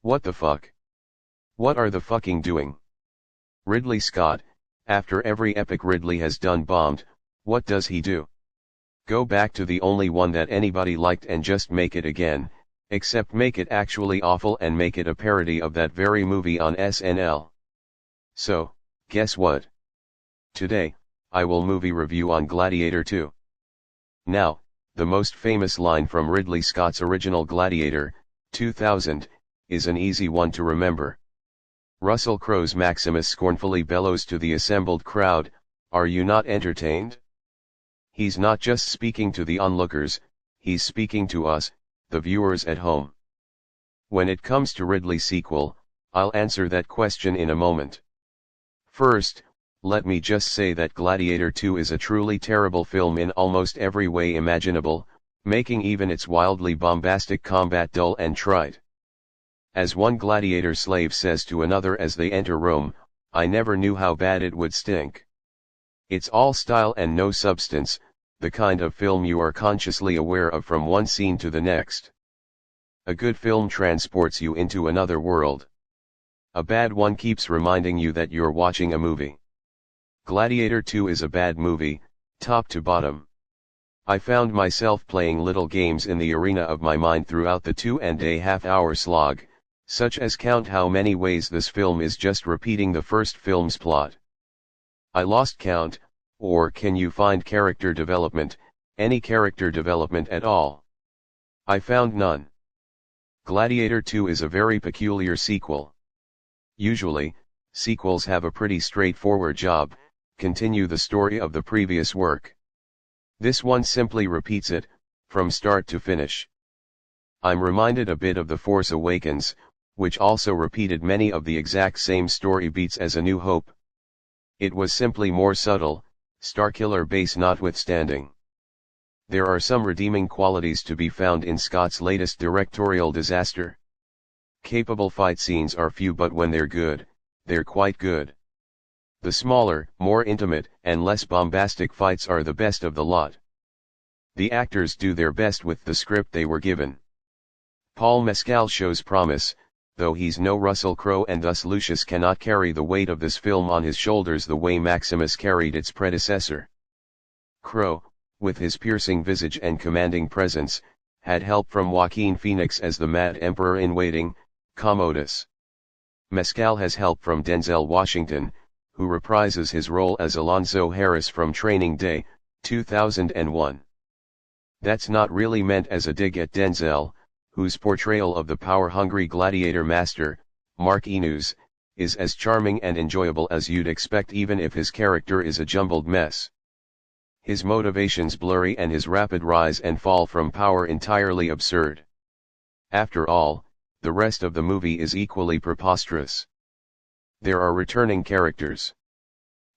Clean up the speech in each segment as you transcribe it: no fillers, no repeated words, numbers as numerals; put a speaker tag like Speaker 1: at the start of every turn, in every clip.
Speaker 1: What the fuck? What are the fucking doing? Ridley Scott, after every epic Ridley has done bombed, what does he do? Go back to the only one that anybody liked and just make it again, except make it actually awful and make it a parody of that very movie on SNL. So, guess what? Today, I will movie review on Gladiator 2. Now, the most famous line from Ridley Scott's original Gladiator, 2000, is an easy one to remember. Russell Crowe's Maximus scornfully bellows to the assembled crowd, "Are you not entertained?" He's not just speaking to the onlookers, he's speaking to us, the viewers at home. When it comes to Ridley's sequel, I'll answer that question in a moment. First, let me just say that Gladiator 2 is a truly terrible film in almost every way imaginable, making even its wildly bombastic combat dull and trite. As one gladiator slave says to another as they enter Rome, "I never knew how bad it would stink." It's all style and no substance, the kind of film you are consciously aware of from one scene to the next. A good film transports you into another world. A bad one keeps reminding you that you're watching a movie. Gladiator 2 is a bad movie, top to bottom. I found myself playing little games in the arena of my mind throughout the 2.5-hour slog, such as count how many ways this film is just repeating the first film's plot. I lost count, or can you find character development, any character development at all? I found none. Gladiator 2 is a very peculiar sequel. Usually, sequels have a pretty straightforward job, continue the story of the previous work. This one simply repeats it, from start to finish. I'm reminded a bit of The Force Awakens, which also repeated many of the exact same story beats as A New Hope. It was simply more subtle, Starkiller base notwithstanding. There are some redeeming qualities to be found in Scott's latest directorial disaster. Capable fight scenes are few, but when they're good, they're quite good. The smaller, more intimate, and less bombastic fights are the best of the lot. The actors do their best with the script they were given. Paul Mescal shows promise, though he's no Russell Crowe, and thus Lucius cannot carry the weight of this film on his shoulders the way Maximus carried its predecessor. Crowe, with his piercing visage and commanding presence, had help from Joaquin Phoenix as the Mad Emperor-in-Waiting, Commodus. Mescal has help from Denzel Washington, who reprises his role as Alonzo Harris from Training Day, 2001. That's not really meant as a dig at Denzel, whose portrayal of the power-hungry gladiator master, Mark Inus, is as charming and enjoyable as you'd expect even if his character is a jumbled mess. His motivations blurry and his rapid rise and fall from power entirely absurd. After all, the rest of the movie is equally preposterous. There are returning characters.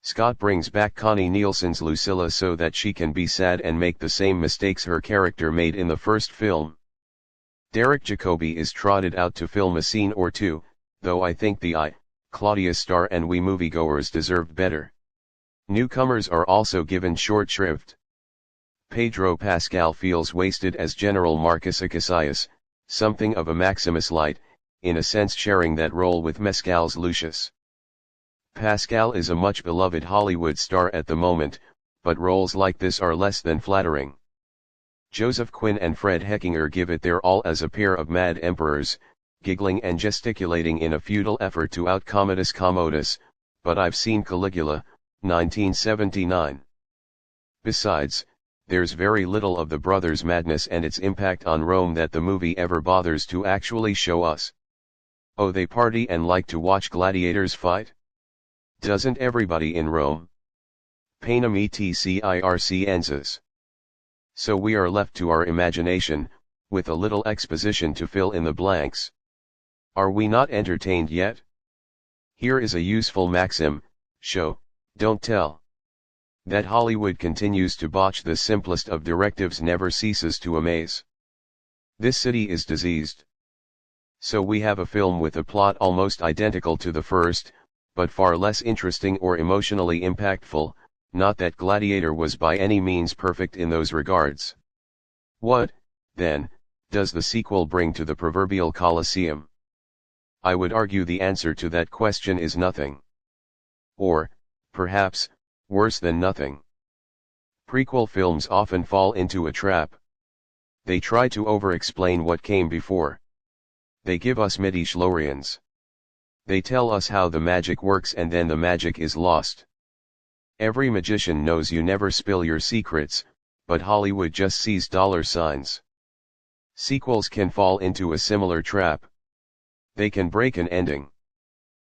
Speaker 1: Scott brings back Connie Nielsen's Lucilla so that she can be sad and make the same mistakes her character made in the first film. Derek Jacobi is trotted out to film a scene or two, though I think the Claudia star and we moviegoers deserved better. Newcomers are also given short shrift. Pedro Pascal feels wasted as General Marcus Acacius, something of a Maximus light, in a sense sharing that role with Mescal's Lucius. Pascal is a much beloved Hollywood star at the moment, but roles like this are less than flattering. Joseph Quinn and Fred Heckinger give it their all as a pair of mad emperors, giggling and gesticulating in a futile effort to out-Commodus Commodus, but I've seen Caligula, 1979. Besides, there's very little of the brothers' madness and its impact on Rome that the movie ever bothers to actually show us. Oh, they party and like to watch gladiators fight? Doesn't everybody in Rome? Panem et circenses. So we are left to our imagination, with a little exposition to fill in the blanks. Are we not entertained yet? Here is a useful maxim: show, don't tell. That Hollywood continues to botch the simplest of directives never ceases to amaze. This city is diseased. So we have a film with a plot almost identical to the first, but far less interesting or emotionally impactful. Not that Gladiator was by any means perfect in those regards. What, then, does the sequel bring to the proverbial Colosseum? I would argue the answer to that question is nothing. Or, perhaps, worse than nothing. Prequel films often fall into a trap. They try to over-explain what came before. They give us midi-chlorians. They tell us how the magic works and then the magic is lost. Every magician knows you never spill your secrets, but Hollywood just sees dollar signs. Sequels can fall into a similar trap. They can break an ending.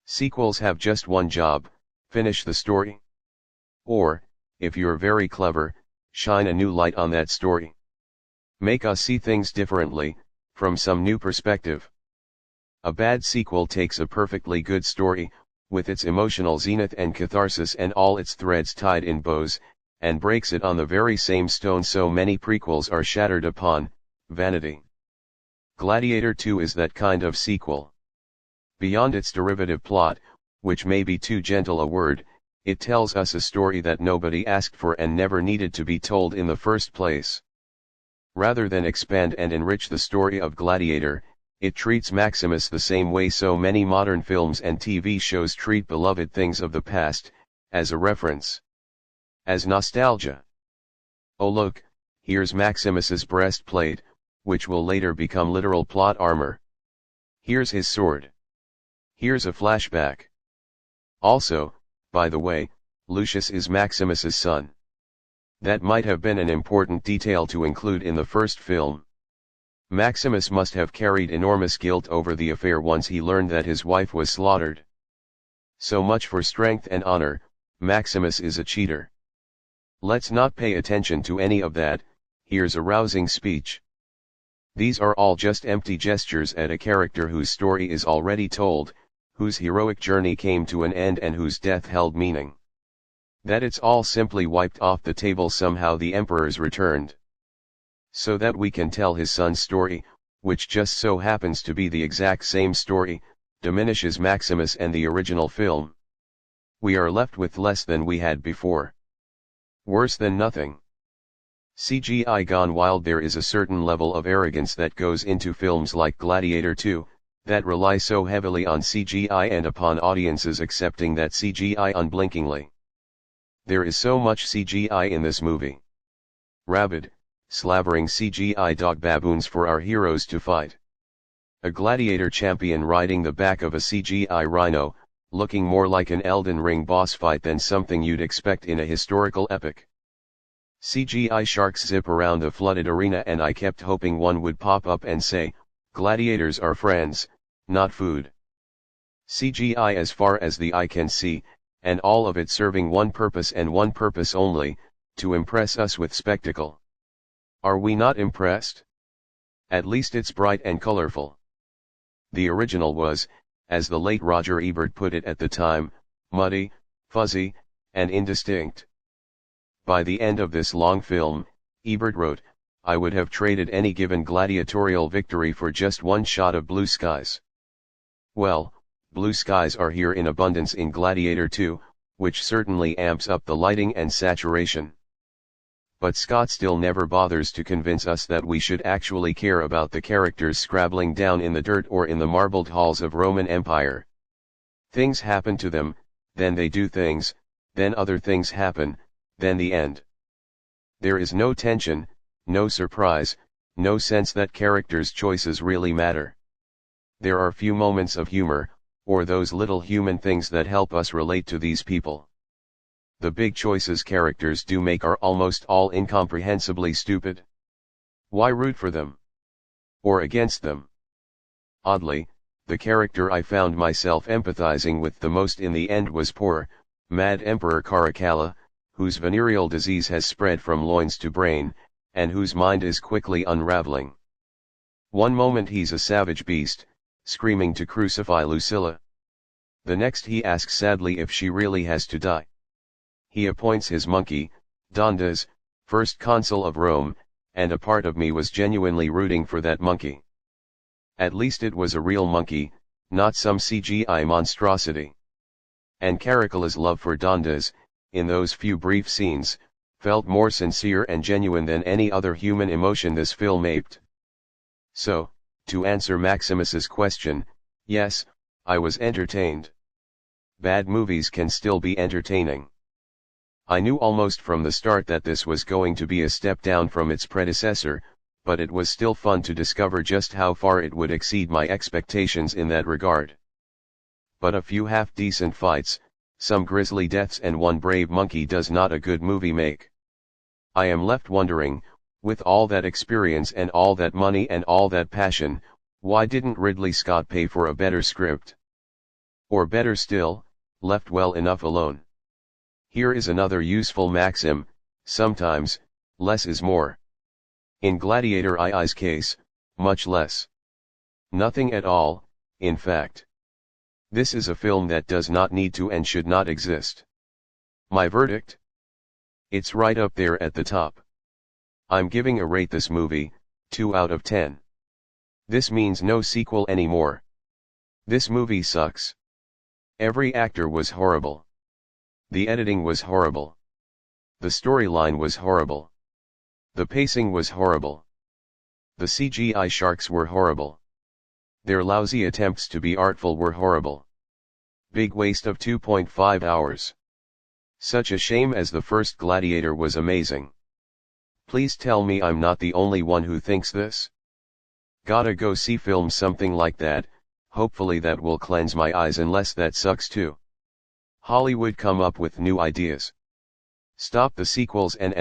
Speaker 1: Sequels have just one job: finish the story. Or, if you're very clever, shine a new light on that story. Make us see things differently, from some new perspective. A bad sequel takes a perfectly good story, with its emotional zenith and catharsis and all its threads tied in bows, and breaks it on the very same stone so many prequels are shattered upon: vanity. Gladiator 2 is that kind of sequel. Beyond its derivative plot, which may be too gentle a word, it tells us a story that nobody asked for and never needed to be told in the first place. Rather than expand and enrich the story of Gladiator, it treats Maximus the same way so many modern films and TV shows treat beloved things of the past, as a reference. As nostalgia. Oh look, here's Maximus's breastplate, which will later become literal plot armor. Here's his sword. Here's a flashback. Also, by the way, Lucius is Maximus's son. That might have been an important detail to include in the first film. Maximus must have carried enormous guilt over the affair once he learned that his wife was slaughtered. So much for strength and honor. Maximus is a cheater. Let's not pay attention to any of that. Here's a rousing speech. These are all just empty gestures at a character whose story is already told, whose heroic journey came to an end and whose death held meaning. That it's all simply wiped off the table somehow the Emperor's returned. So that we can tell his son's story, which just so happens to be the exact same story, diminishes Maximus and the original film. We are left with less than we had before. Worse than nothing. CGI gone wild. There is a certain level of arrogance that goes into films like Gladiator 2, that rely so heavily on CGI and upon audiences accepting that CGI unblinkingly. There is so much CGI in this movie. Rabid, slavering CGI dog baboons for our heroes to fight. A gladiator champion riding the back of a CGI rhino, looking more like an Elden Ring boss fight than something you'd expect in a historical epic. CGI sharks zip around the flooded arena and I kept hoping one would pop up and say, gladiators are friends, not food. CGI as far as the eye can see, and all of it serving one purpose and one purpose only, to impress us with spectacle. Are we not impressed? At least it's bright and colorful. The original was, as the late Roger Ebert put it at the time, muddy, fuzzy, and indistinct. By the end of this long film, Ebert wrote, I would have traded any given gladiatorial victory for just one shot of blue skies. Well, blue skies are here in abundance in Gladiator 2, which certainly amps up the lighting and saturation. But Scott still never bothers to convince us that we should actually care about the characters scrabbling down in the dirt or in the marbled halls of Roman Empire. Things happen to them, then they do things, then other things happen, then the end. There is no tension, no surprise, no sense that characters' choices really matter. There are few moments of humor, or those little human things that help us relate to these people. The big choices characters do make are almost all incomprehensibly stupid. Why root for them? Or against them? Oddly, the character I found myself empathizing with the most in the end was poor, mad Emperor Caracalla, whose venereal disease has spread from loins to brain, and whose mind is quickly unraveling. One moment he's a savage beast, screaming to crucify Lucilla. The next he asks sadly if she really has to die. He appoints his monkey, Dondas, first consul of Rome, and a part of me was genuinely rooting for that monkey. At least it was a real monkey, not some CGI monstrosity. And Caracalla's love for Dondas, in those few brief scenes, felt more sincere and genuine than any other human emotion this film aped. So, to answer Maximus's question, yes, I was entertained. Bad movies can still be entertaining. I knew almost from the start that this was going to be a step down from its predecessor, but it was still fun to discover just how far it would exceed my expectations in that regard. But a few half-decent fights, some grisly deaths and one brave monkey does not a good movie make. I am left wondering, with all that experience and all that money and all that passion, why didn't Ridley Scott pay for a better script? Or better still, left well enough alone. Here is another useful maxim: sometimes, less is more. In Gladiator II's case, much less. Nothing at all, in fact. This is a film that does not need to and should not exist. My verdict? It's right up there at the top. I'm giving a rate this movie, 2 out of 10. This means no sequel anymore. This movie sucks. Every actor was horrible. The editing was horrible. The storyline was horrible. The pacing was horrible. The CGI sharks were horrible. Their lousy attempts to be artful were horrible. Big waste of 2.5 hours. Such a shame, as the first Gladiator was amazing. Please tell me I'm not the only one who thinks this. Gotta go see film something like that, hopefully that will cleanse my eyes, unless that sucks too. Hollywood, come up with new ideas. Stop the sequels and